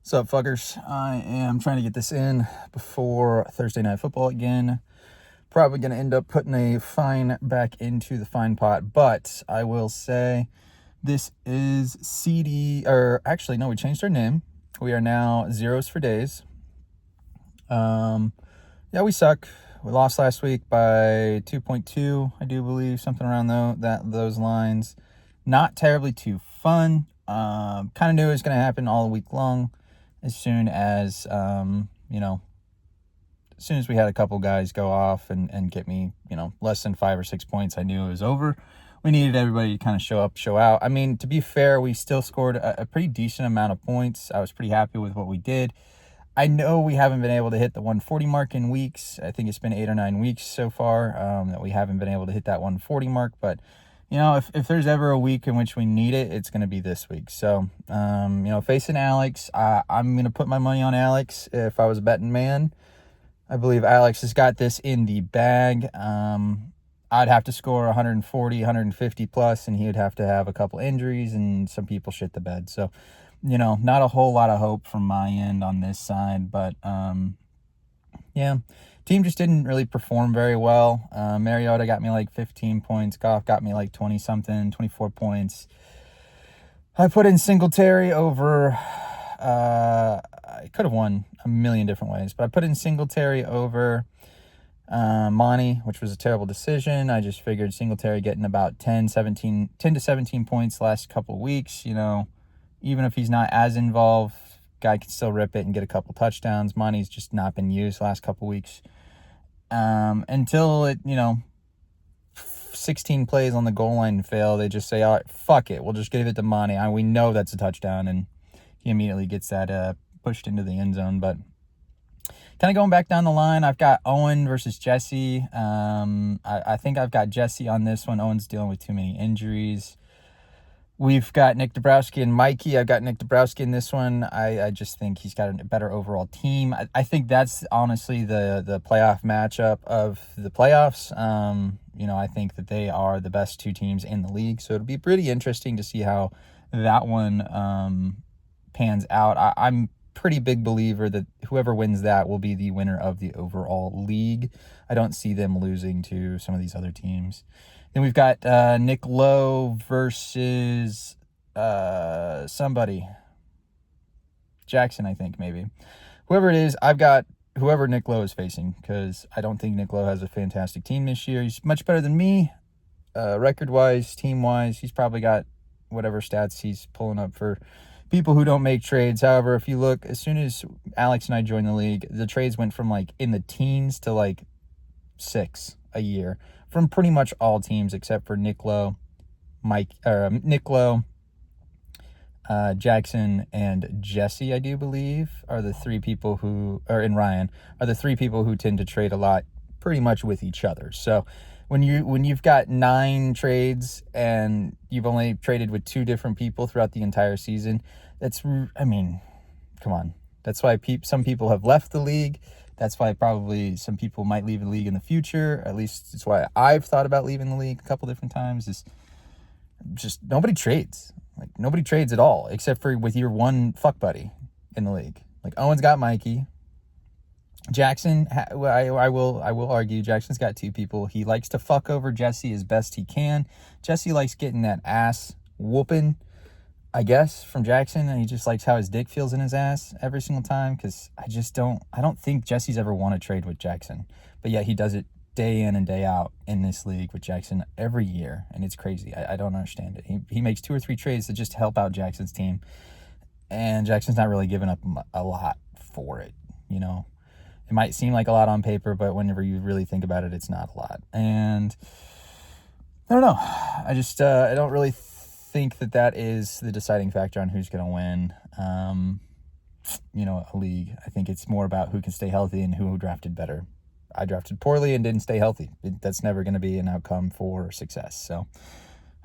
What's up, fuckers? I am trying to get this in before Thursday Night Football again. Probably going to end up putting a fine back into the fine pot, but I will say this is CD, or actually, no, we changed our name. We are now Zeros for Dayz. Yeah, we suck. We lost last week by 2.2, I do believe, something around those lines. Not terribly too fun. Kind of knew it was going to happen all week long. As soon as, as soon as we had a couple guys go off and get me, less than 5 or 6 points, I knew it was over. We needed everybody to kind of show up, show out. I mean, to be fair, we still scored a pretty decent amount of points. I was pretty happy with what we did. I know we haven't been able to hit the 140 mark in weeks. I think it's been 8 or 9 weeks so far that we haven't been able to hit that 140 mark, but if there's ever a week in which we need it, it's going to be this week. So, facing Alex, I'm going to put my money on Alex if I was a betting man. I believe Alex has got this in the bag. I'd have to score 140, 150 plus, and he would have to have a couple injuries, and some people shit the bed. So, not a whole lot of hope from my end on this side, but, team just didn't really perform very well. Mariota got me like 15 points. Goff got me like 20-something, 24 points. I put in Singletary over... I could have won a million different ways, but I put in Singletary over Monty, which was a terrible decision. I just figured Singletary getting about 10 to 17 points last couple weeks. Even if he's not as involved, guy can still rip it and get a couple touchdowns. Monty's just not been used last couple weeks. Until it, 16 plays on the goal line fail, they just say, all right, fuck it, we'll just give it to Monty. We know that's a touchdown, and he immediately gets that pushed into the end zone. But kind of going back down the line, I've got Owen versus Jesse. I think I've got Jesse on this one. Owen's dealing with too many injuries. We've got Nick Dabrowski and Mikey. I've got Nick Dabrowski in this one. I just think he's got a better overall team. I think that's honestly the playoff matchup of the playoffs. I think that they are the best two teams in the league. So it'll be pretty interesting to see how that one pans out. I'm pretty big believer that whoever wins that will be the winner of the overall league. I don't see them losing to some of these other teams. Then we've got Nick Lowe versus somebody. Jackson, I think, maybe. Whoever it is, I've got whoever Nick Lowe is facing, because I don't think Nick Lowe has a fantastic team this year. He's much better than me, record-wise, team-wise. He's probably got whatever stats he's pulling up for people who don't make trades. However, if you look, as soon as Alex and I joined the league, the trades went from like in the teens to like 6 a year from pretty much all teams except for Nick Lowe, Jackson, and Jesse, I do believe, are the three people who, and Ryan, are the three people who tend to trade a lot pretty much with each other. So when you've got 9 trades and you've only traded with 2 different people throughout the entire season, come on. That's why some people have left the league. That's why probably some people might leave the league in the future. At least it's why I've thought about leaving the league a couple different times. Is just nobody trades. Like, nobody trades at all, except for with your one fuck buddy in the league. Like, Owen's got Mikey. Jackson, I will argue, Jackson's got 2 people. He likes to fuck over Jesse as best he can. Jesse likes getting that ass whooping, I guess, from Jackson, and he just likes how his dick feels in his ass every single time, because I don't think Jesse's ever won a trade with Jackson. But yeah, he does it day in and day out in this league with Jackson every year, and it's crazy. I don't understand it. He makes 2 or 3 trades to just help out Jackson's team, and Jackson's not really giving up a lot for it, It might seem like a lot on paper, but whenever you really think about it, it's not a lot. And I don't know. I just I don't really think that is the deciding factor on who's going to win, a league. I think it's more about who can stay healthy and who drafted better. I drafted poorly and didn't stay healthy. That's never going to be an outcome for success. So,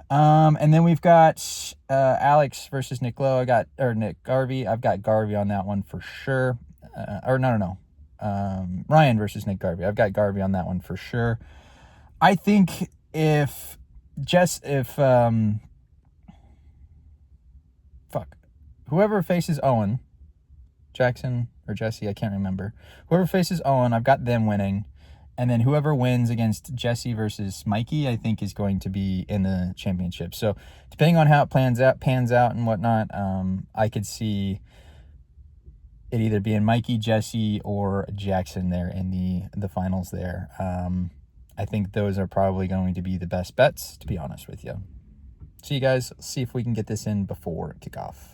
and then we've got Alex versus Nick Lowe. Nick Garvey. I've got Garvey on that one for sure. Ryan versus Nick Garvey. I've got Garvey on that one for sure. I think whoever faces Owen, Jackson or Jesse, I can't remember. Whoever faces Owen, I've got them winning. And then whoever wins against Jesse versus Mikey, I think is going to be in the championship. So depending on how it pans out and whatnot, I could see it either being Mikey, Jesse, or Jackson there in the finals there. I think those are probably going to be the best bets, to be honest with you. See you guys. See if we can get this in before kickoff.